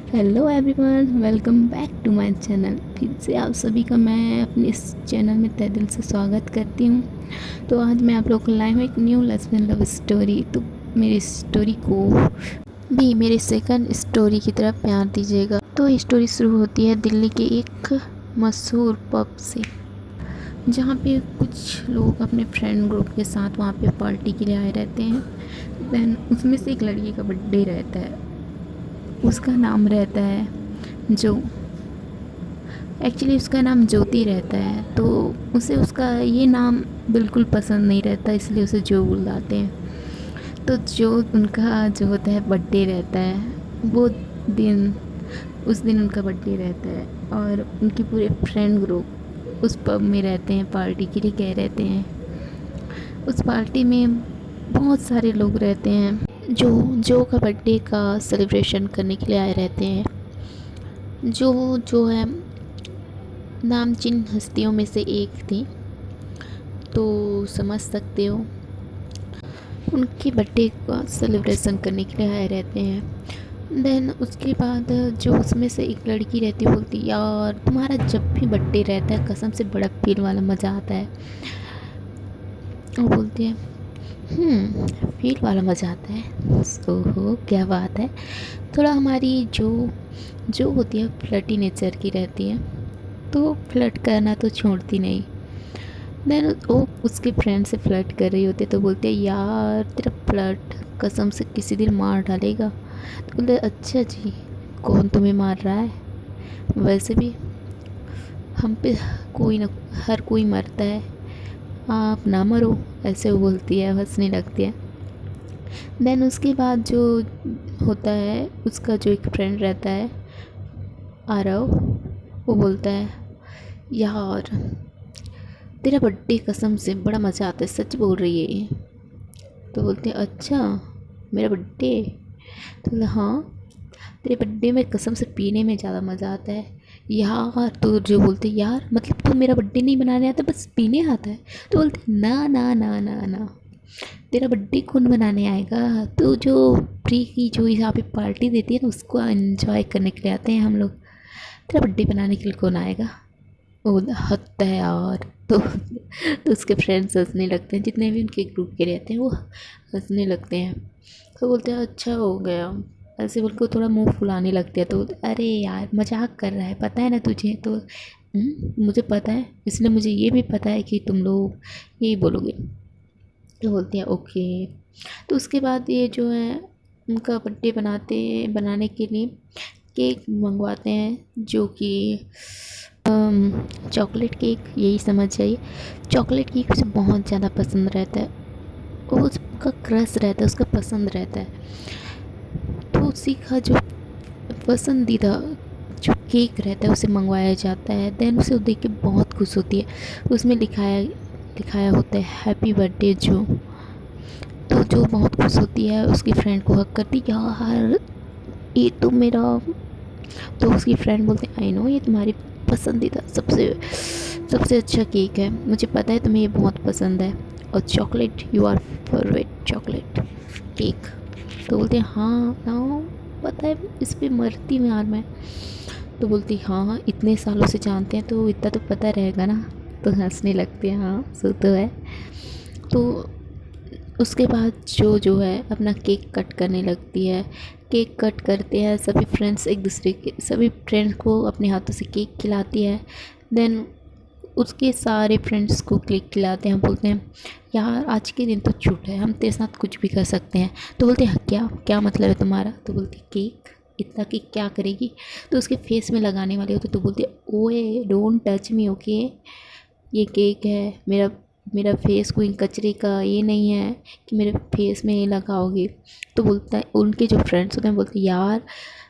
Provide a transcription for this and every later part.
Hello everyone, welcome back to my channel. फिर से आप सभी का मैं अपने इस चैनल में तहे दिल से स्वागत करती हूँ। तो आज मैं आप लोग को लाई हूँ एक न्यू लेसबियन लव स्टोरी। तो मेरी स्टोरी को भी मेरे सेकंड स्टोरी की तरफ प्यार दीजिएगा। तो ये स्टोरी शुरू होती है दिल्ली के एक मशहूर पब से, जहाँ पे कुछ लोग अपने फ्रेंड ग्रुप के साथ वहाँ पे पार्टी के लिए आए रहते हैं। दैन उसमें से एक लड़की का बर्थडे रहता है। उसका नाम रहता है जो, एक्चुअली उसका नाम ज्योति रहता है। तो उसे उसका ये नाम बिल्कुल पसंद नहीं रहता, इसलिए उसे जो बुलाते हैं। तो जो उनका जो होता है बर्थडे रहता है वो दिन, उस दिन उनका बर्थडे रहता है और उनके पूरे फ्रेंड ग्रुप उस पब में रहते हैं, पार्टी के लिए गए रहते हैं। उस पार्टी में बहुत सारे लोग रहते हैं जो जो का बर्थडे का सेलिब्रेशन करने के लिए आए रहते हैं। जो जो है नामचीन हस्तियों में से एक थी, तो समझ सकते हो। उनके बर्थडे का सेलिब्रेशन करने के लिए आए रहते हैं। देन उसके बाद जो उसमें से एक लड़की रहती है, बोलती यार तुम्हारा जब भी बर्थडे रहता है कसम से बड़ा फील वाला मज़ा आता है। वो बोलती है फील वाला मज़ा आता है। ओहो क्या बात है। थोड़ा हमारी जो जो होती है फ्लर्टी नेचर की रहती है, तो फ्लर्ट करना तो छोड़ती नहीं। देन वो उसके फ्रेंड से फ्लर्ट कर रही होती है, तो बोलते हैं यार तेरा फ्लर्ट कसम से किसी दिन मार डालेगा। तो बोलते अच्छा जी, कौन तुम्हें मार रहा है? वैसे भी हम पे कोई ना, हर कोई मरता है, आप ना मरो। ऐसे वो बोलती है, हंसने लगती है। देन उसके बाद जो होता है, उसका जो एक फ्रेंड रहता है आरव, वो बोलता है यार तेरा बर्थडे कसम से बड़ा मज़ा आता है, सच बोल रही है ये। तो बोलते हैं अच्छा मेरा बर्थडे? तो बोला हाँ, तेरे बर्थडे में कसम से पीने में ज़्यादा मज़ा आता है। यार तो जो बोलते यार मतलब तू मेरा बर्थडे नहीं बनाने आता, बस पीने आता है। तो बोलते ना ना ना ना ना, तेरा बर्थडे कौन बनाने आएगा? तो जो फ्री की जो यहाँ पे पार्टी देती है ना, उसको एंजॉय करने के लिए आते हैं हम लोग। तेरा बर्थडे बनाने के लिए कौन आएगा? वो हद है यार। तो उसके फ्रेंड्स हंसने लगते हैं, जितने भी उनके ग्रुप के रहते हैं वो हंसने लगते हैं। तो बोलते हैं अच्छा हो गया। ऐसे बोल के थोड़ा मुंह फुलाने लगते हैं। तो अरे यार मजाक कर रहा है, पता है ना तुझे तो। मुझे पता है, इसलिए मुझे ये भी पता है कि तुम लोग यही बोलोगे। तो बोलते हैं ओके। तो उसके बाद ये जो है उनका बर्थडे बनाने के लिए केक मंगवाते हैं, जो कि चॉकलेट केक, यही समझ जाइए। चॉकलेट केक उसे बहुत ज़्यादा पसंद रहता है, वो उसका क्रश रहता है, उसका पसंद रहता है। तो उसी का जो पसंदीदा जो केक रहता है उसे मंगवाया जाता है। देन उसे देख के बहुत खुश होती है। उसमें लिखाया लिखाया होता है हैप्पी बर्थडे जो। तो जो बहुत खुश होती है, उसकी फ्रेंड को हक करती यार ये तो मेरा। तो उसकी फ्रेंड बोलते आई नो ये तुम्हारी पसंदीदा सबसे सबसे अच्छा केक है, मुझे पता है तुम्हें ये बहुत पसंद है। और chocolate you are favourite chocolate cake. तो बोलते हैं हाँ ना, पता है इस पे मरती हूँ यार मैं। तो बोलती हाँ हाँ इतने सालों से जानते हैं तो इतना तो पता रहेगा ना। तो हंसने लगते हैं हाँ सो तो है। तो उसके बाद जो जो है अपना केक कट करने लगती है। केक कट करते हैं सभी फ्रेंड्स, एक दूसरे के सभी फ्रेंड्स को अपने हाथों से केक खिलाती है। देन उसके सारे फ्रेंड्स को केक खिलाते हैं, बोलते हैं यार आज के दिन तो छूट है, हम तेरे साथ कुछ भी कर सकते हैं। तो बोलते हैं क्या क्या मतलब है तुम्हारा? तो बोलती केक, इतना केक क्या करेगी? तो उसके फेस में लगाने वाले होते तो बोलते ओए डोंट टच मी ओके, ये केक है मेरा, मेरा फेस कोई कचरे का ये नहीं है कि मेरे फेस में ये लगाओगे। तो बोलता है उनके जो फ्रेंड्स होते हैं बोलते यार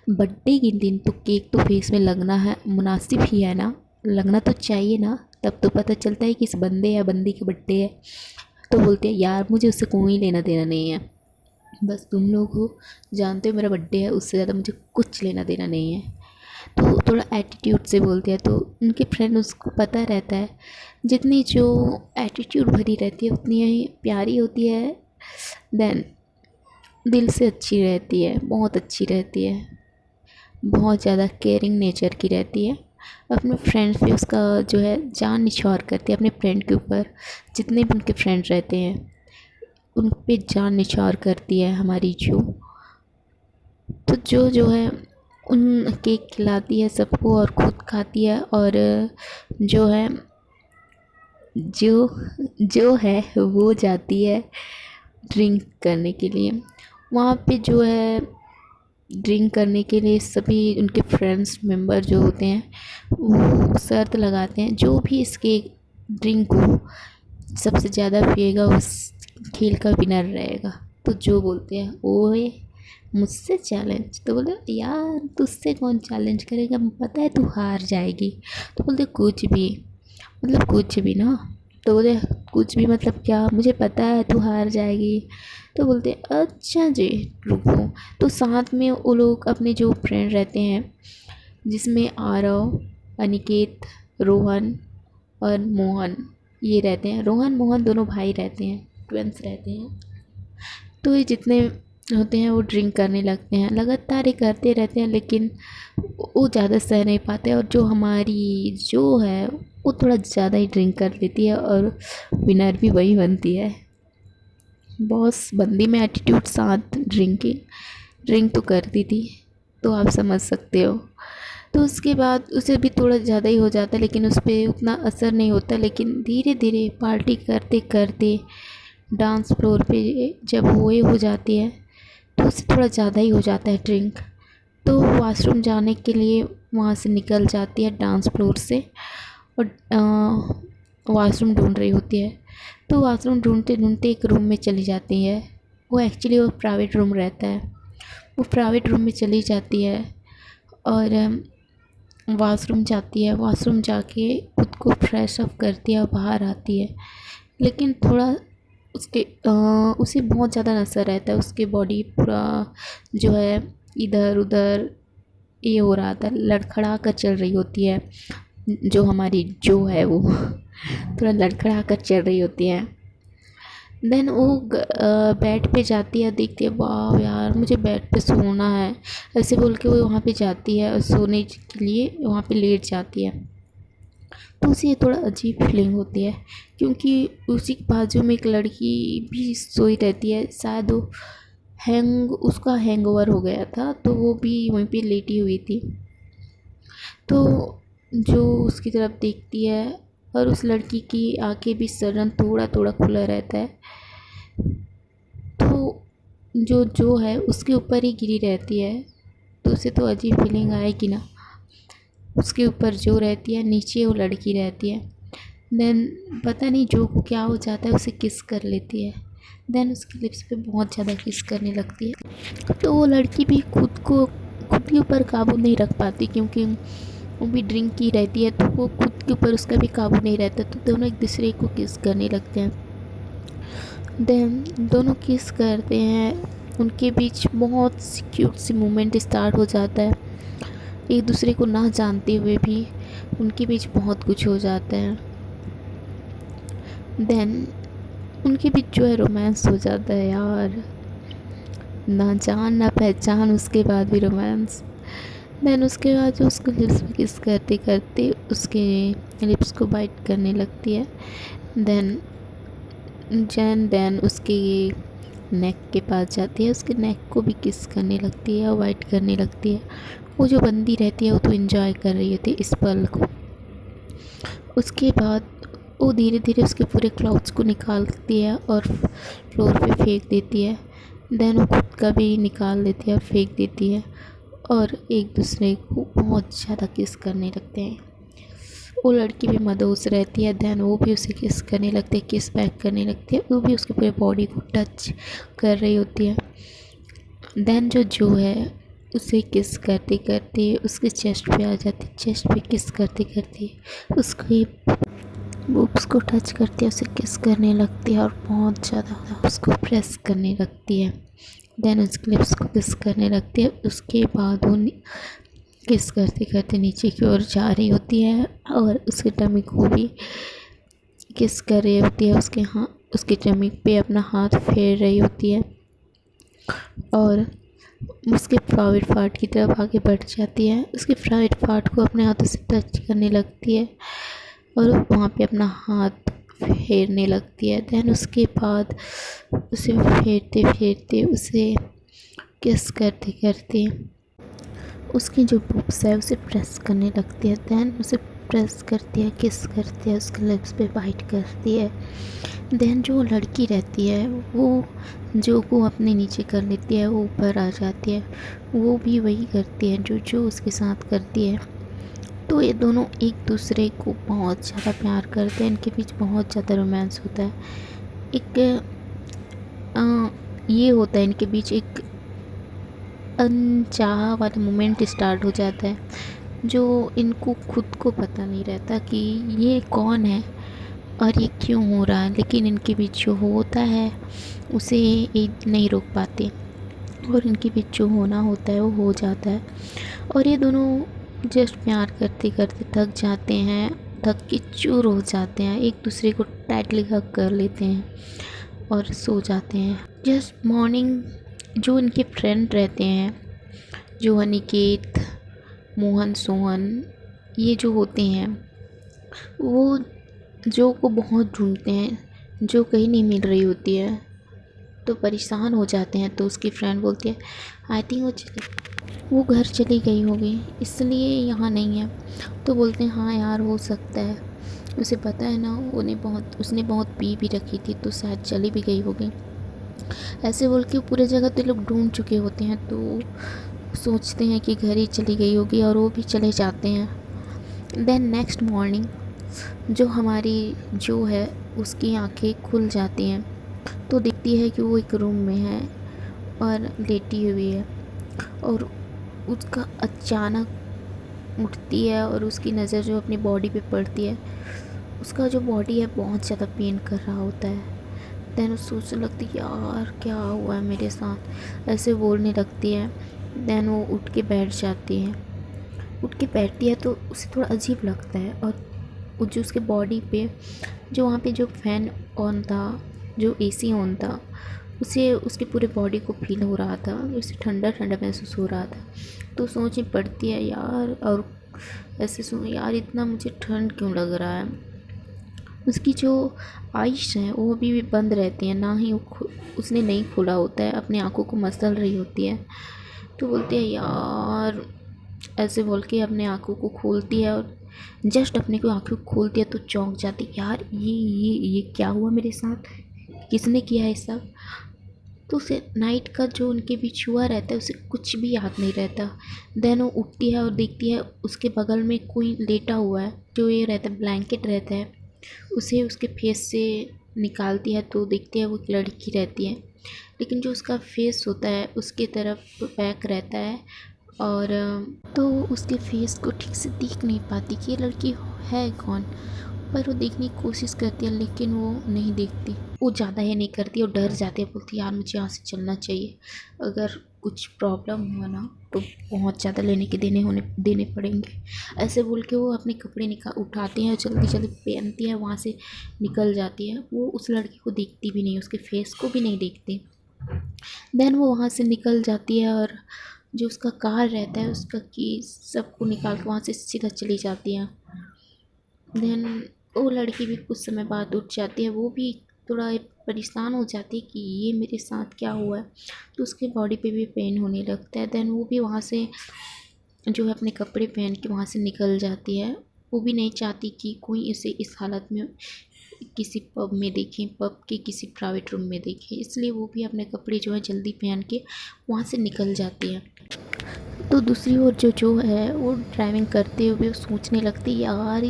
बर्थडे के दिन तो केक तो फेस में लगना है, मुनासिब ही है ना, लगना तो चाहिए ना, तब तो पता चलता है कि इस बंदे या बंदी का बर्थडे है। तो बोलते हैं यार मुझे उससे कोई लेना देना नहीं है, बस तुम लोग हो जानते हो मेरा बर्थडे है, उससे ज़्यादा मुझे कुछ लेना देना नहीं है। तो थोड़ा एटीट्यूड से बोलते हैं। तो उनके फ्रेंड उसको पता रहता है, जितनी जो एटीट्यूड भरी रहती है उतनी ही प्यारी होती है। देन दिल से अच्छी रहती है, बहुत अच्छी रहती है। बहुत ज़्यादा केयरिंग नेचर की रहती है। अपने फ्रेंड्स पे उसका जो है जान निछावर करती है, अपने फ्रेंड के ऊपर, जितने भी उनके फ्रेंड रहते हैं उन पे जान निछावर करती है हमारी जो। तो जो जो है उन केक खिलाती है सबको और खुद खाती है, और जो है जो जो है वो जाती है ड्रिंक करने के लिए। वहाँ पे जो है ड्रिंक करने के लिए सभी उनके फ्रेंड्स मेंबर जो होते हैं वो शर्त लगाते हैं, जो भी इसके ड्रिंक को सबसे ज़्यादा पिएगा उस खेल का विनर रहेगा। तो जो बोलते हैं ओए मुझसे चैलेंज, तो बोलते यार तुझसे कौन चैलेंज करेगा, पता है तू हार जाएगी। तो बोलते कुछ भी, मतलब कुछ भी ना। तो बोले कुछ भी मतलब क्या, मुझे पता है तू हार जाएगी। तो बोलते अच्छा जी रुको। तो साथ में वो लोग अपने जो फ्रेंड रहते हैं, जिसमें आरव, अनिकेत, रोहन और मोहन, ये रहते हैं। रोहन मोहन दोनों भाई रहते हैं, ट्विंस रहते हैं। तो ये जितने होते हैं वो ड्रिंक करने लगते हैं, लगातार ही करते रहते हैं, लेकिन वो ज़्यादा सह नहीं पाते। और जो हमारी जो है वो थोड़ा ज़्यादा ही ड्रिंक कर लेती है और विनर भी वही बनती है। बॉस बंदी में एटीट्यूड साथ ड्रिंक तो करती थी, तो आप समझ सकते हो। तो उसके बाद उसे भी थोड़ा ज़्यादा ही हो जाता है, लेकिन उस पर उतना असर नहीं होता। लेकिन धीरे धीरे पार्टी करते करते डांस फ्लोर पे जब हुए हो जाती है तो उससे थोड़ा ज़्यादा ही हो जाता है ड्रिंक। तो वॉशरूम जाने के लिए वहाँ से निकल जाती है डांस फ्लोर से, और वॉशरूम ढूंढ रही होती है। तो वॉशरूम ढूंढते ढूंढते एक रूम में चली जाती है। वो एक्चुअली वो प्राइवेट रूम रहता है। वो प्राइवेट रूम में चली जाती है और वॉशरूम जाती है। वॉशरूम जाके खुद को फ्रेश अप करती है और बाहर आती है। लेकिन थोड़ा उसके उसे बहुत ज़्यादा नशा रहता है, उसकी बॉडी पूरा जो है इधर उधर ये हो रहा था, लड़खड़ा कर चल रही होती है। जो हमारी जो है वो थोड़ा लड़खड़ा कर चल रही होती है। देन वो बेड पे जाती है, देखती है वाह यार मुझे बेड पे सोना है, ऐसे बोल के वो वहाँ पे जाती है और सोने के लिए वहाँ पे लेट जाती है। तो उसे थोड़ा अजीब फीलिंग होती है, क्योंकि उसी के बाजू में एक लड़की भी सोई रहती है। शायद वो उसका हैंगओवर हो गया था, तो वो भी वहीं पे लेटी हुई थी। तो जो उसकी तरफ देखती है, और उस लड़की की आंखें भी सडन थोड़ा थोड़ा खुला रहता है। तो जो है उसके ऊपर ही गिरी रहती है, तो उसे तो अजीब फीलिंग आएगी ना। उसके ऊपर जो रहती है, नीचे वो लड़की रहती है। देन पता नहीं जो को क्या हो जाता है, उसे किस कर लेती है। देन उसकी लिप्स पे बहुत ज़्यादा किस करने लगती है। तो वो लड़की भी खुद के ऊपर काबू नहीं रख पाती, क्योंकि वो भी ड्रिंक की रहती है, तो वो खुद के ऊपर उसका भी काबू नहीं रहता। तो दोनों एक दूसरे को किस करने लगते हैं। देन दोनों किस करते हैं, उनके बीच बहुत सी क्यूट सी मोमेंट स्टार्ट हो जाता है। एक दूसरे को ना जानते हुए भी उनके बीच बहुत कुछ हो जाता है। देन उनके बीच जो है रोमांस हो जाता है यार, ना जान ना पहचान, उसके बाद भी रोमांस। देन उसके बाद जो उसको लिप्स पे किस करते करते उसके लिप्स को बाइट करने लगती है। देन देन उसके नेक के पास जाती है, उसके नेक को भी किस करने लगती है और वाइट करने लगती है। वो जो बंदी रहती है वो तो एंजॉय कर रही होती है इस पल को। उसके बाद वो धीरे धीरे उसके पूरे क्लॉथ्स को निकालती है और फ्लोर पे फेंक देती है। देन वो खुद का भी निकाल देती है और फेंक देती है, और एक दूसरे को बहुत ज़्यादा किस करने लगते हैं। वो लड़की भी मदहोश रहती है। देन वो भी उसे किस करने लगती है, किस बैक करने लगती है। वो भी उसके पूरे बॉडी को टच कर रही होती है। देन जो है उसे किस करते करते उसके चेस्ट पे आ जाती, चेस्ट पे किस करते करते उसके बुक्स को टच करती है, उसे किस करने लगती है और बहुत ज़्यादा उसको प्रेस करने लगती है। देन उसके लिप्स को किस करने लगती है। उसके बाद वो किस करते करते नीचे की ओर जा रही होती है और उसके टमी को भी किस कर रही होती है। उसके टमी पे अपना हाथ फेर रही होती है, और उसके प्राइवेट पार्ट की तरफ आगे बढ़ जाती है, उसके प्राइवेट पार्ट को अपने हाथों से टच करने लगती है और वहाँ पे अपना हाथ फेरने लगती है। देन उसके बाद उसे फेरते फेरते उसे किस करते करते उसकी जो बुक्स है उसे प्रेस करने लगती है। देन उसे प्रेस करती है, किस करती है, उसके लिप्स पे बाइट करती है। देन जो लड़की रहती है वो जो को अपने नीचे कर लेती है, वो ऊपर आ जाती है, वो भी वही करती है जो जो उसके साथ करती है। तो ये दोनों एक दूसरे को बहुत ज़्यादा प्यार करते हैं, इनके बीच बहुत ज़्यादा रोमांस होता है। एक ये होता है इनके बीच एक अनचाहा वाला मोमेंट स्टार्ट हो जाता है जो इनको खुद को पता नहीं रहता कि ये कौन है और ये क्यों हो रहा है, लेकिन इनके बीच जो होता है उसे ये नहीं रोक पाते और इनके बीच जो होना होता है वो हो जाता है। और ये दोनों जस्ट प्यार करते करते थक जाते हैं, थक के चूर हो जाते हैं, एक दूसरे को टाइटली हग कर लेते हैं और सो जाते हैं। जस्ट मॉर्निंग जो इनके फ्रेंड रहते हैं, जो अनिकेत, मोहन, सोहन, ये जो होते हैं वो जो को बहुत ढूंढते हैं, जो कहीं नहीं मिल रही होती है तो परेशान हो जाते हैं। तो उसकी फ्रेंड बोलती है आई थिंक वो घर चली गई होगी इसलिए यहाँ नहीं है। तो बोलते हैं हाँ यार हो सकता है, उसे पता है ना उसने बहुत पी भी रखी थी तो शायद चली भी गई होगी। ऐसे बोल के पूरे जगह तो लोग ढूंढ चुके होते हैं तो सोचते हैं कि घर ही चली गई होगी और वो भी चले जाते हैं। देन नेक्स्ट मॉर्निंग जो हमारी जो है उसकी आंखें खुल जाती हैं तो दिखती है कि वो एक रूम में है और लेटी हुई है और उसका अचानक उठती है और उसकी नज़र जो अपनी बॉडी पे पड़ती है, उसका जो बॉडी है बहुत ज़्यादा पेन कर रहा होता है। देन वो सोचने लगती है यार क्या हुआ है मेरे साथ, ऐसे बोलने लगती है। देन वो उठ के बैठ जाती है, उठ के बैठती है तो उसे थोड़ा अजीब लगता है और वो जो उसके बॉडी पे जो वहाँ पे जो फ़ैन ऑन था, जो एसी ऑन था, उसे उसके पूरे बॉडी को फील हो रहा था, उसे ठंडा ठंडा महसूस हो रहा था। तो सोच में पड़ती है यार, और ऐसे सुन यार इतना मुझे ठंड क्यों लग रहा है। उसकी जो आइज़ हैं वो अभी भी बंद रहती हैं, ना ही उसने नहीं खोला होता है, अपनी आँखों को मसल रही होती है। तो बोलती है यार, ऐसे बोल के अपने आँखों को खोलती है और जस्ट अपने को आँखों खोलती है तो चौंक जाती है यार ये क्या हुआ मेरे साथ, किसने किया है सब। तो उसे नाइट का जो उनके बीच हुआ रहता है उसे कुछ भी याद नहीं रहता। देन वो उठती है और देखती है उसके बगल में कोई लेटा हुआ है, जो ये रहता है ब्लैंकेट रहता है, उसे उसके फेस से निकालती है तो देखती है वो एक लड़की रहती है, लेकिन जो उसका फेस होता है उसके तरफ बैक रहता है और तो उसके फेस को ठीक से देख नहीं पाती कि ये लड़की है कौन। पर वो देखने की कोशिश करती है लेकिन वो नहीं देखती, वो ज़्यादा ये नहीं करती और डर जाती है, बोलती है यार मुझे यहाँ से चलना चाहिए, अगर कुछ प्रॉब्लम हुआ ना तो बहुत ज़्यादा देने पड़ेंगे। ऐसे बोल के वो अपने कपड़े उठाती हैं और जल्दी जल्दी पहनती है, वहाँ से निकल जाती है। वो उस लड़की को देखती भी नहीं, उसके फेस को भी नहीं देखती। देन वो वहाँ से निकल जाती है और जो उसका कार रहता है उसका की सबको निकाल के वहाँ से सीधा चली जाती है। देन वो लड़की भी कुछ समय बाद उठ जाती है, वो भी थोड़ा परेशान हो जाती है कि ये मेरे साथ क्या हुआ है, तो उसके बॉडी पे भी पेन होने लगता है। देन वो भी वहाँ से जो है अपने कपड़े पहन के वहाँ से निकल जाती है। वो भी नहीं चाहती कि कोई इसे इस हालत में किसी पब में देखे, पब के किसी प्राइवेट रूम में देखे, इसलिए वो भी अपने कपड़े जो है जल्दी पहन के वहाँ से निकल जाती है। तो दूसरी ओर जो है वो ड्राइविंग करते हुए सोचने लगती है यार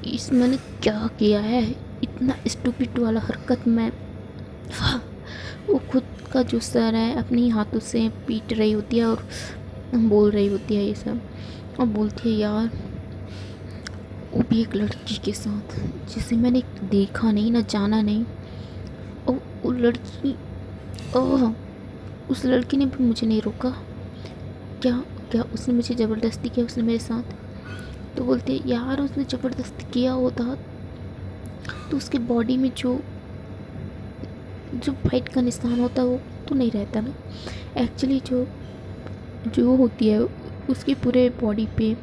इस मैंने क्या किया है, इतना स्टूपिड वाला हरकत मैं। वो खुद का जो सर है अपने हाथों से पीट रही होती है और बोल रही होती है ये सब, और बोलती है यार वो भी एक लड़की के साथ जिसे मैंने देखा नहीं ना जाना नहीं, और वो लड़की उस लड़की ने भी मुझे नहीं रोका, क्या क्या उसने मुझे ज़बरदस्ती किया उसने मेरे साथ। तो बोलते यार उसने ज़बरदस्ती किया होता तो उसके बॉडी में जो जो फाइट का निशान होता वो तो तो नहीं रहता ना। एक्चुअली जो जो होती है उसकी पूरे बॉडी पे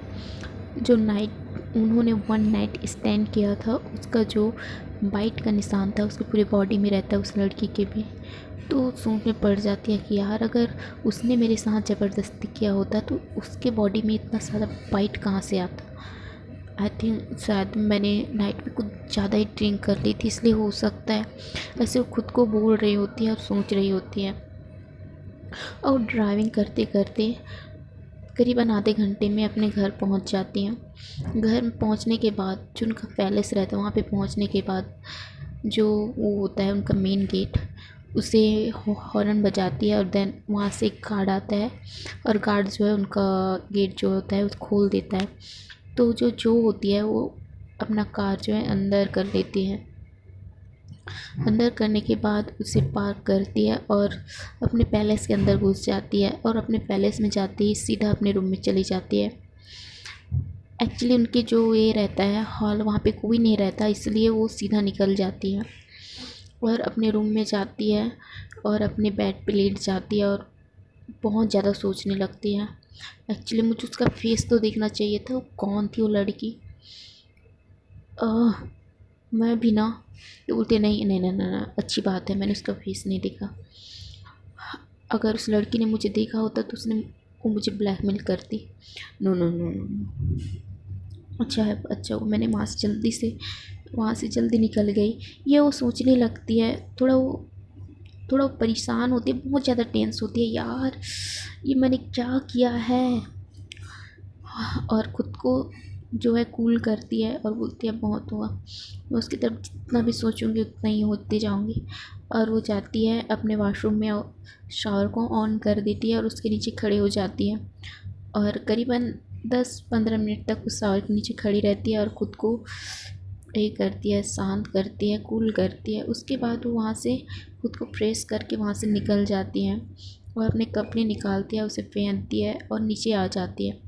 जो नाइट उन्होंने वन नाइट स्टैंड किया था उसका जो बाइट का निशान था उसकी पूरी बॉडी में रहता है उस लड़की के भी। तो सोच में पड़ जाती है कि यार अगर उसने मेरे साथ ज़बरदस्ती किया होता तो उसके बॉडी में इतना सारा बाइट कहाँ से आता। आई थिंक शायद मैंने नाइट में कुछ ज़्यादा ही ड्रिंक कर ली थी, इसलिए हो सकता है ऐसे वो खुद को बोल रही होती है और सोच रही होती है। और ड्राइविंग करते करते करीबन आधे घंटे में अपने घर पहुंच जाती हैं। घर में पहुंचने के बाद जो उनका पैलेस रहता है वहाँ पे पहुंचने के बाद जो वो होता है उनका मेन गेट, उसे हॉर्न बजाती है और देन वहाँ से एक गार्ड आता है और गार्ड जो है उनका गेट जो होता है उसको खोल देता है। तो जो होती है वो अपना कार जो है अंदर कर लेती है। अंदर करने के बाद उसे पार्क करती है और अपने पैलेस के अंदर घुस जाती है और अपने पैलेस में जाती ही सीधा अपने रूम में चली जाती है। एक्चुअली उनके जो ये रहता है हॉल वहाँ पे कोई नहीं रहता, इसलिए वो सीधा निकल जाती है और अपने रूम में जाती है और अपने बेड पे लेट जाती है और बहुत ज़्यादा सोचने लगती है। एक्चुअली मुझे उसका फेस तो देखना चाहिए था, वो कौन थी वो लड़की। मैं भी ना तो बोलते नहीं नहीं नहीं नहीं अच्छी बात है मैंने उसका फेस नहीं देखा। अगर उस लड़की ने मुझे देखा होता तो उसने वो मुझे ब्लैकमेल करती। नो नो नो नो अच्छा है अच्छा वो मैंने वहाँ से जल्दी निकल गई। ये वो सोचने लगती है, थोड़ा वो परेशान होती है, बहुत ज़्यादा टेंस होती है यार ये मैंने क्या किया है। और ख़ुद को जो है कूल करती है और बोलती है बहुत हुआ, मैं उसकी तरफ जितना भी सोचूंगी उतना ही होते जाऊंगी। और वो जाती है अपने वॉशरूम में और शावर को ऑन कर देती है और उसके नीचे खड़े हो जाती है और करीबन 10-15 मिनट तक उस शावर के नीचे खड़ी रहती है और ख़ुद को ये करती है, शांत करती है, कूल करती है। उसके बाद वो वहाँ से खुद को फ्रेश करके वहाँ से निकल जाती है और अपने कपड़े निकालती है, उसे पहनती है और नीचे आ जाती है।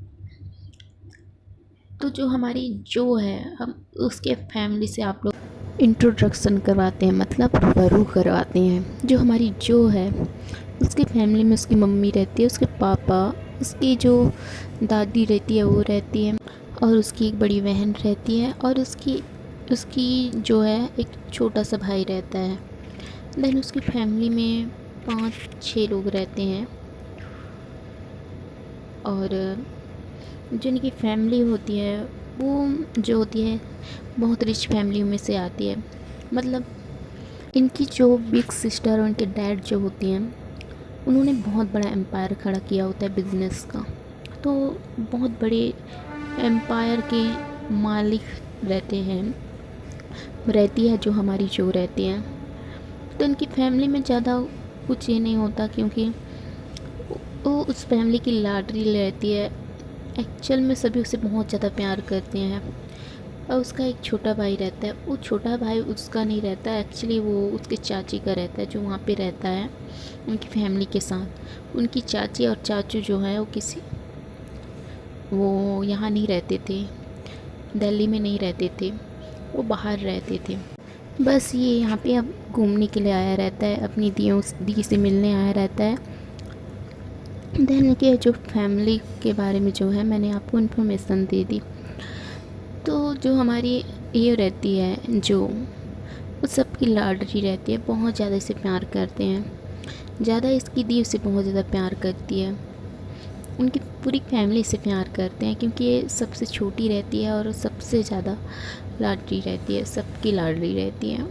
तो जो हमारी जो है हम उसके फैमिली से आप लोग इंट्रोडक्शन करवाते हैं, मतलब रूबरू करवाते हैं। जो हमारी जो है उसके फैमिली में उसकी मम्मी रहती है, उसके पापा, उसकी जो दादी रहती है वो रहती है और उसकी एक बड़ी बहन रहती है और उसकी जो है एक छोटा सा भाई रहता है। देन उसकी फैमिली में 5-6 लोग रहते हैं और जो इनकी फैमिली होती है वो जो होती है बहुत रिच फैमिली में से आती है। मतलब इनकी जो बिग सिस्टर और उनके डैड जो होती हैं उन्होंने बहुत बड़ा एम्पायर खड़ा किया होता है बिज़नेस का। तो बहुत बड़े एम्पायर के मालिक रहती है जो हमारी जो रहती हैं। तो इनकी फैमिली में ज़्यादा कुछ ये नहीं होता क्योंकि वो उस फैमिली की लाडली रहती है। एक्चुअल में सभी उसे बहुत ज़्यादा प्यार करते हैं। और उसका एक छोटा भाई रहता है, वो छोटा भाई उसका नहीं रहता, एक्चुअली वो उसके चाची का रहता है जो वहाँ पे रहता है उनकी फैमिली के साथ। उनकी चाची और चाचू जो है वो यहाँ नहीं रहते थे, दिल्ली में नहीं रहते थे, वो बाहर रहते थे। बस ये यहाँ पे अब घूमने के लिए आया रहता है, अपनी दी से मिलने आया रहता है। देन के जो फैमिली के बारे में जो है मैंने आपको इन्फॉर्मेशन दे दी। तो जो हमारी ये रहती है जो वो सबकी लाडली रहती है, बहुत ज़्यादा इसे प्यार करते हैं, ज़्यादा इसकी दी उसे बहुत ज़्यादा प्यार करती है। उनकी पूरी फैमिली इसे प्यार करते हैं क्योंकि ये सबसे छोटी रहती है और सबसे ज़्यादा लाडली रहती है, सबकी लाडली रहती है।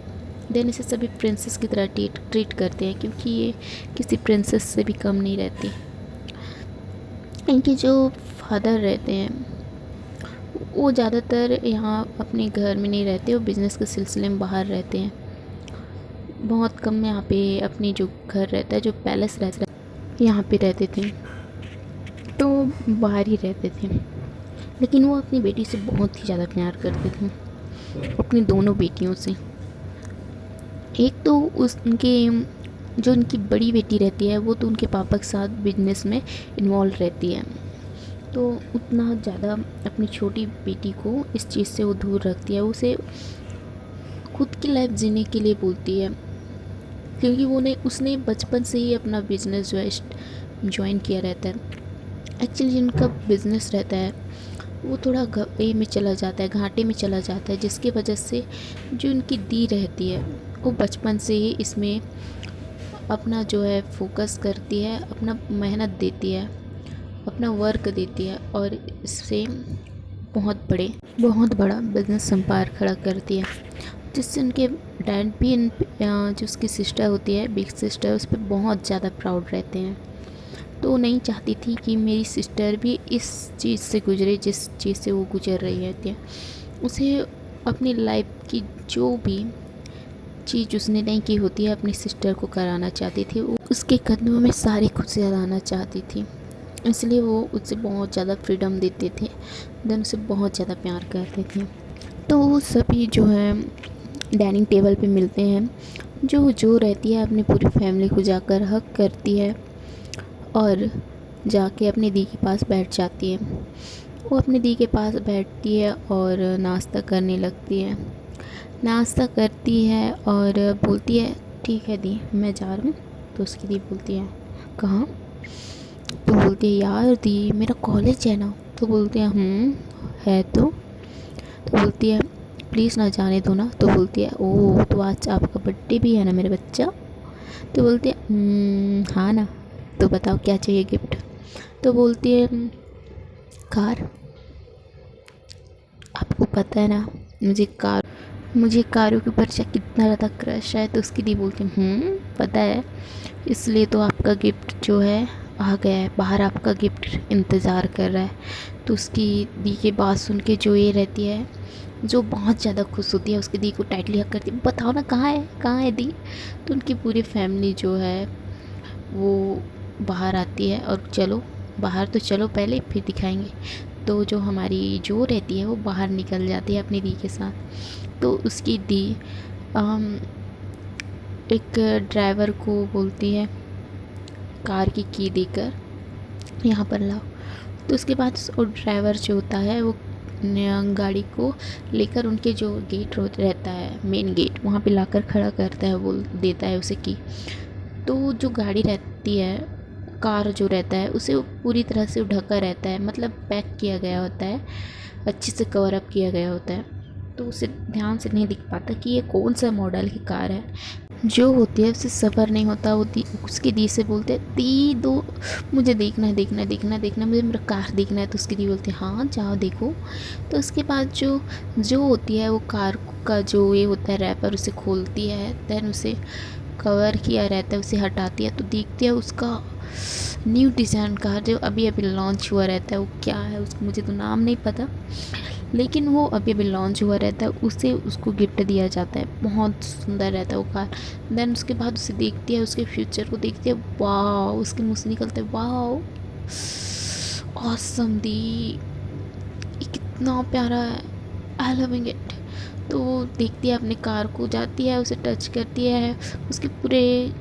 देन इसे सभी प्रिंसेस की तरह ट्रीट करते हैं क्योंकि ये किसी प्रिंसेस से भी कम नहीं रहती। इनके जो फादर रहते हैं वो ज़्यादातर यहाँ अपने घर में नहीं रहते, वो बिज़नेस के सिलसिले में बाहर रहते हैं। बहुत कम यहाँ पे अपनी जो घर रहता है, जो पैलेस रहता है, यहाँ पे रहते थे, तो बाहर ही रहते थे। लेकिन वो अपनी बेटी से बहुत ही ज़्यादा प्यार करते थे, अपनी दोनों बेटियों से। एक तो जो उनकी बड़ी बेटी रहती है वो तो उनके पापा के साथ बिजनेस में इन्वॉल्व रहती है, तो उतना ज़्यादा अपनी छोटी बेटी को इस चीज़ से वो दूर रखती है, उसे खुद की लाइफ जीने के लिए बोलती है। क्योंकि वो नहीं, उसने बचपन से ही अपना बिजनेस जो है ज्वाइन किया रहता है। एक्चुअली जिनका बिजनेस रहता है वो थोड़ा ए में चला जाता है, घाटे में चला जाता है, जिसकी वजह से जो उनकी दी रहती है वो बचपन से ही इसमें अपना जो है फोकस करती है, अपना मेहनत देती है, अपना वर्क देती है और इससे बहुत बड़ा बिजनेस एम्पायर खड़ा करती है, जिससे उनके डैड भी जो उसकी सिस्टर होती है, बिग सिस्टर, उस पर बहुत ज़्यादा प्राउड रहते हैं। तो वो नहीं चाहती थी कि मेरी सिस्टर भी इस चीज़ से गुजरे जिस चीज़ से वो गुजर रही है। उसे अपनी लाइफ की जो भी चीज़ उसने नहीं की होती है अपनी सिस्टर को कराना चाहती थी। वो उसके कदमों में सारी खुशियाँ लाना चाहती थी, इसलिए वो उससे बहुत ज़्यादा फ्रीडम देते थे, देन उसे बहुत ज़्यादा प्यार करते थे। तो वो सभी जो है डाइनिंग टेबल पे मिलते हैं। जो रहती है अपनी पूरी फैमिली को जाकर हक करती है और जाके अपनी दी के पास बैठ जाती है। वो अपनी दी के पास बैठती है और नाश्ता करने लगती है। नाश्ता करती है और बोलती है ठीक है दी, मैं जा रहा हूँ। तो उसकी दी बोलती है कहाँ? तो बोलती है यार दी, मेरा कॉलेज है ना। तो बोलती है है तो बोलती है प्लीज़ ना जाने दो ना। तो बोलती है ओह तो आज आपका बर्थडे भी है ना मेरे बच्चा। तो बोलती है हाँ ना, तो बताओ क्या चाहिए गिफ्ट। तो बोलती है कार। आपको पता है ना मुझे कारों के ऊपर कितना ज़्यादा क्रश है। तो उसकी दी बोलती पता है, इसलिए तो आपका गिफ्ट जो है आ गया है, बाहर आपका गिफ्ट इंतज़ार कर रहा है। तो उसकी दी की बात सुन के जो ये रहती है, जो बहुत ज़्यादा खुश होती है, उसकी दी को टाइटली हक करती है, बताओ ना कहाँ है दी। तो उनकी पूरी फैमिली जो है वो बाहर आती है और चलो बाहर तो चलो पहले फिर दिखाएंगे। तो जो हमारी जो रहती है वो बाहर निकल जाती है अपनी दी के साथ। तो उसकी दी एक ड्राइवर को बोलती है कार की देकर यहाँ पर लाओ। तो उसके बाद वो ड्राइवर जो होता है वो गाड़ी को लेकर उनके जो गेट रहता है, मेन गेट, वहाँ पे लाकर खड़ा करता है, बोल देता है उसे की। तो जो गाड़ी रहती है, कार जो रहता है, उसे पूरी तरह से ढका रहता है, मतलब पैक किया गया होता है, अच्छे से कवर अप किया गया होता है। तो उसे ध्यान से नहीं दिख पाता कि ये कौन सा मॉडल की कार है। जो होती है उससे सफ़र नहीं होता। वो उसकी दी से बोलते हैं दी दो, मुझे देखना है, मुझे मेरा कार देखना है। तो उसकी दी बोलती है हाँ जाओ देखो। तो उसके बाद जो होती है वो कार का जो ये होता है रैपर, उसे खोलती है, देन उसे कवर किया रहता है, उसे हटाती है। तो देखती है उसका न्यू डिज़ाइन कार जो अभी लॉन्च हुआ रहता है, वो क्या है उसको मुझे तो नाम नहीं पता, लेकिन वो अभी लॉन्च हुआ रहता है, उसे उसको गिफ्ट दिया जाता है। बहुत सुंदर रहता है वो कार। देन उसके बाद उसे देखती है, उसके फ्यूचर को देखती है, वाह, उसके मुँह से निकलता है वाह ऑसम दी, ये कितना प्यारा है, आई लविंग इट। तो वो देखती है अपने कार को, जाती है उसे टच करती है, उसके पूरे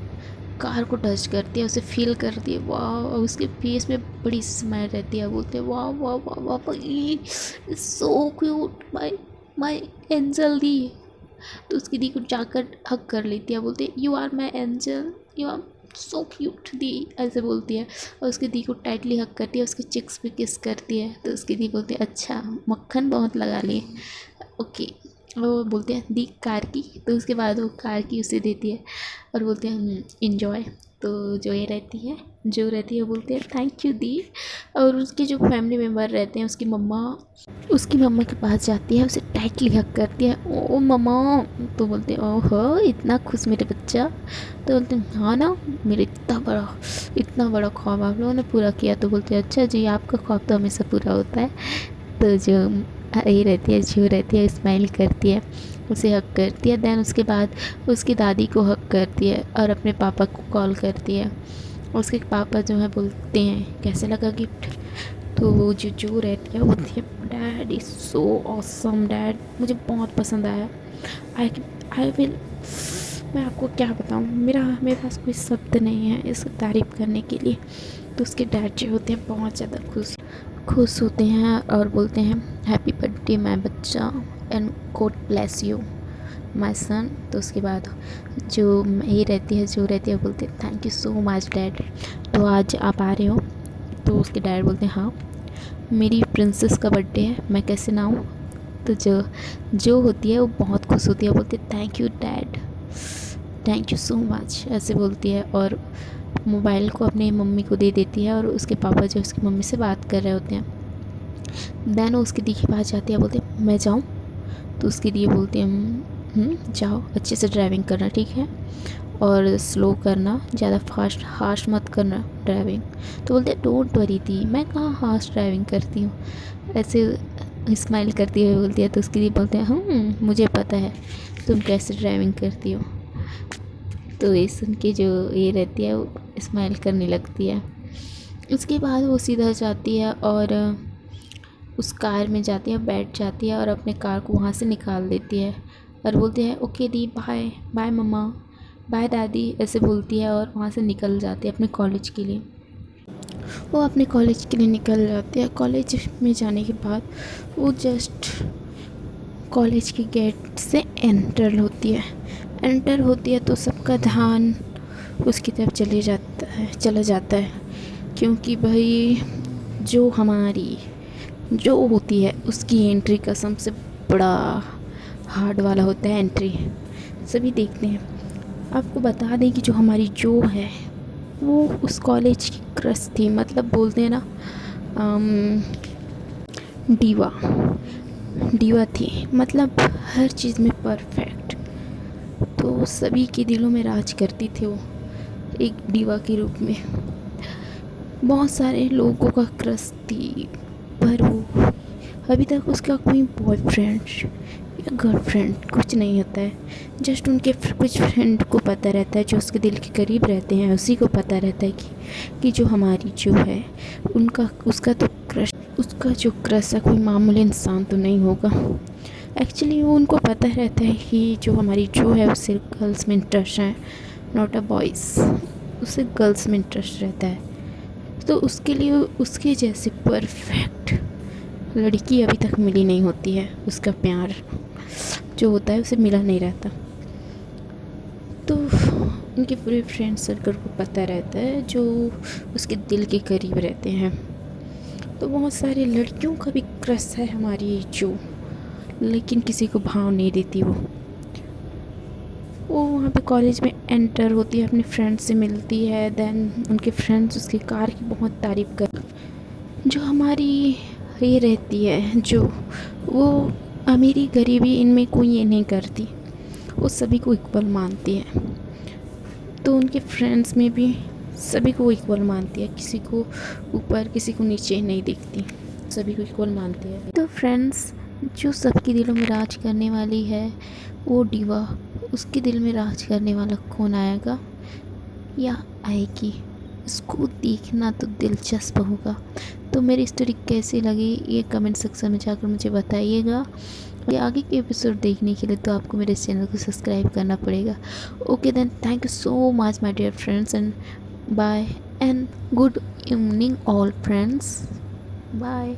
कार को टच करती है, उसे फील करती है वाह, और उसके फेस में बड़ी स्माइल रहती है। बोलते हैं वाह वाह वाह वाह वाह, सो क्यूट माय एंजल दी। तो उसकी दी को जाकर हग कर लेती है, बोलती है you are my angel, you are so cute दी, ऐसे बोलती है। और उसकी दी को टाइटली हग करती है, उसके चिक्स पे किस करती है। तो उसकी दी बोलती है अच्छा मक्खन बहुत लगा लिए, ओके। वो बोलते हैं दी कार की। तो उसके बाद वो कार की उसे देती है और बोलते हैं इन्जॉय। तो जो ये रहती है वो बोलती है थैंक यू दी। और उसके जो फैमिली मेम्बर रहते हैं, उसकी मम्मा के पास जाती है, उसे टाइटली हग करती है, ओ मम्मा। तो बोलते हैं ओहो इतना खुश मेरे बच्चा। तो बोलते हैं हाँ ना, मेरे इतना बड़ा ख्वाब आप लोगों ने पूरा किया। तो बोलते हैं अच्छा जी, आपका ख्वाब तो हमेशा पूरा होता है। तो जो ये रहती है, जो रहती है, स्माइल करती है, उसे हक करती है। देन उसके बाद उसकी दादी को हक करती है और अपने पापा को कॉल करती है। उसके पापा जो है बोलते हैं कैसे लगा गिफ्ट। तो वो जो रहती है वो बोलती है dad is so awesome dad, मुझे बहुत पसंद आया। आई विल, मैं आपको क्या बताऊँ, मेरे पास कोई शब्द नहीं है इसकी तारीफ़ करने के लिए। तो उसके डैड जो होते हैं बहुत ज़्यादा खुश होते हैं और बोलते हैं हैप्पी बर्थडे माय बच्चा and God bless you. My son. तो उसके बाद जो ये रहती है वो बोलते हैं thank you so much dad, तो आज आप आ रहे हो। तो उसके डैड बोलते हैं हाँ, मेरी प्रिंसेस का बर्थडे है, मैं कैसे ना आऊँ। तो जो होती है वो बहुत खुश होती है, बोलती है thank you dad, thank you so much, ऐसे बोलती है। और मोबाइल को अपनी मम्मी को दे देती है और उसके पापा जो उसकी मम्मी से बात कर रहे होते हैं। देन वो उसकी दी के पास जाती है, बोलती है मैं जाऊँ। तो उसकी दी बोलती है जाओ, अच्छे से ड्राइविंग करना ठीक है, और स्लो करना, ज़्यादा फास्ट हार्श मत करना ड्राइविंग। तो बोलते हैं डोंट वरी दी, मैं कहाँ हार्श ड्राइविंग करती हूँ, ऐसे स्माइल करती हुई बोलती है। तो उसके लिए बोलते हैं मुझे पता है तुम कैसे ड्राइविंग करती हो। तो ये सुन के जो ये रहती है वो स्माइल करने लगती है। उसके बाद वो सीधा जाती है और उस कार में जाती है, बैठ जाती है और अपने कार को वहाँ से निकाल देती है और बोलती है ओके दी, बाय बाय मम्मा, बाय दादी, ऐसे बोलती है और वहाँ से निकल जाती है अपने कॉलेज के लिए। वो अपने कॉलेज के लिए निकल जाती है। कॉलेज में जाने के बाद वो जस्ट कॉलेज के गेट से एंटर होती है तो सबका ध्यान उसकी तरफ चला जाता है, क्योंकि भाई जो होती है उसकी एंट्री का सबसे बड़ा हार्ड वाला होता है एंट्री, सभी देखते हैं। आपको बता दें कि जो हमारी जो है वो उस कॉलेज की क्रश थी, मतलब बोलते हैं ना डीवा थी, मतलब हर चीज़ में परफेक्ट। तो सभी के दिलों में राज करती थी वो एक डीवा के रूप में। बहुत सारे लोगों का क्रश थी, पर वो अभी तक उसका कोई बॉयफ्रेंड या गर्लफ्रेंड कुछ नहीं होता है। जस्ट उनके कुछ फ्रेंड को पता रहता है, जो उसके दिल के करीब रहते हैं, उसी को पता रहता है कि जो हमारी जो है उसका जो क्रश है कोई मामूली इंसान तो नहीं होगा। एक्चुअली वो उनको पता रहता है कि जो हमारी जो है उससे गर्ल्स में इंटरेस्ट है, नॉट अ बॉयज़, उससे गर्ल्स में इंटरेस्ट रहता है। तो उसके लिए उसके जैसे परफेक्ट लड़की अभी तक मिली नहीं होती है, उसका प्यार जो होता है उसे मिला नहीं रहता। तो उनके पूरे फ्रेंड सर्कल को पता रहता है, जो उसके दिल के करीब रहते हैं। तो बहुत सारी लड़कियों का भी क्रश है हमारी जो, लेकिन किसी को भाव नहीं देती वो वहाँ पे कॉलेज में एंटर होती है, अपने फ्रेंड से मिलती है। देन उनके फ्रेंड्स उसकी कार की बहुत तारीफ़ कर, जो हमारी ये रहती है जो वो अमीरी गरीबी इनमें कोई ये नहीं करती, वो सभी को इक्वल मानती है। तो उनके फ्रेंड्स में भी सभी को इक्वल मानती है, किसी को ऊपर किसी को नीचे नहीं देखती, सभी को इक्वल मानती है। तो फ्रेंड्स, जो सबके दिलों में राज करने वाली है वो डीवा, उसके दिल में राज करने वाला कौन आएगा या आएगी, इसको देखना तो दिलचस्प होगा। तो मेरी स्टोरी कैसी लगी ये कमेंट सेक्शन में जाकर मुझे बताइएगा। ये आगे के एपिसोड देखने के लिए तो आपको मेरे चैनल को सब्सक्राइब करना पड़ेगा। Okay then, thank you so much my dear friends, and bye and good evening all friends, bye.